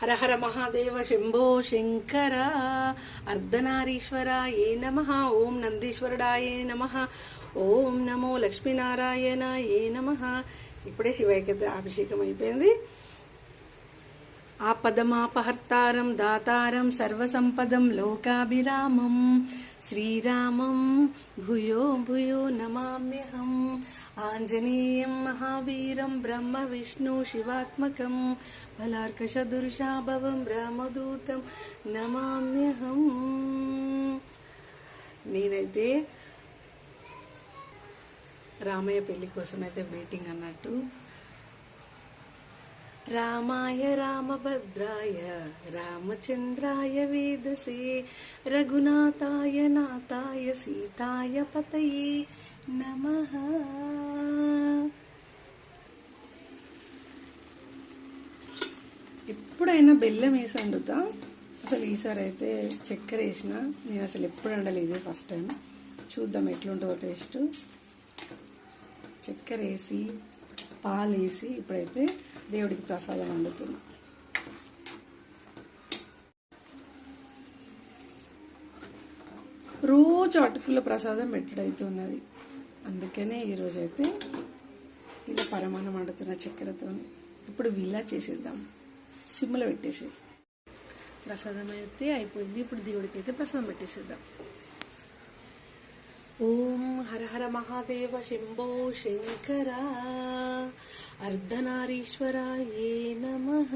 హర హర మహాదేవ శంభో శంకర అర్ధనారీశ్వరాయే నమః. ఓం నందీశ్వరుడాయే నమః. ఓం నమో లక్ష్మీనారాయణాయే నమః. ఇప్పుడే శివయ్యకి అభిషేకం అయిపోయింది. ఆపదమాపహర్తారం దాతారం సర్వసంపదం లోకాభిరామం శ్రీరామం భూయో భూయో నమామ్యహం. ఆంజనేయం మహావీరం బ్రహ్మ విష్ణు శివాత్మకం బలార్కషదుర్షాభవం రామదూతం నమామ్యహం. నేనైతే రామయ్య పెళ్లి కోసం అయితే వెయిటింగ్ అన్నట్టు. రామాయ రామభద్రాయ రామచంద్రాయ వేదసే రఘునాథాయ నాథాయ సీతాయ పతయే నమః. ఎప్పుడైనా బెల్లం వేసి వండుతా, అసలు ఈసారి అయితే చక్కెర వేసిన. నేను అసలు ఎప్పుడు వండలేదు, ఫస్ట్ టైం. చూద్దాం ఎట్లుంటుందో టేస్ట్. చక్కెర వేసి పాలు వేసి ఇప్పుడైతే దేవుడికి ప్రసాదం వండుతున్నా. రోజు అటుకుల ప్రసాదం పెట్టుడైతున్నది, అందుకనే ఈరోజైతే ఇలా పరమాన్నం వండుతున్న చక్కెరతో. ఇప్పుడు ఇలా చేసేద్దాం, సిమ్లో పెట్టేసి. ప్రసాదం అయితే అయిపోయింది, ఇప్పుడు దేవుడికి అయితే ప్రసాదం పెట్టేసేద్దాం. ఓం హర హర మహాదేవ శంభో శంకర అర్ధనారీశ్వరాయే నమః.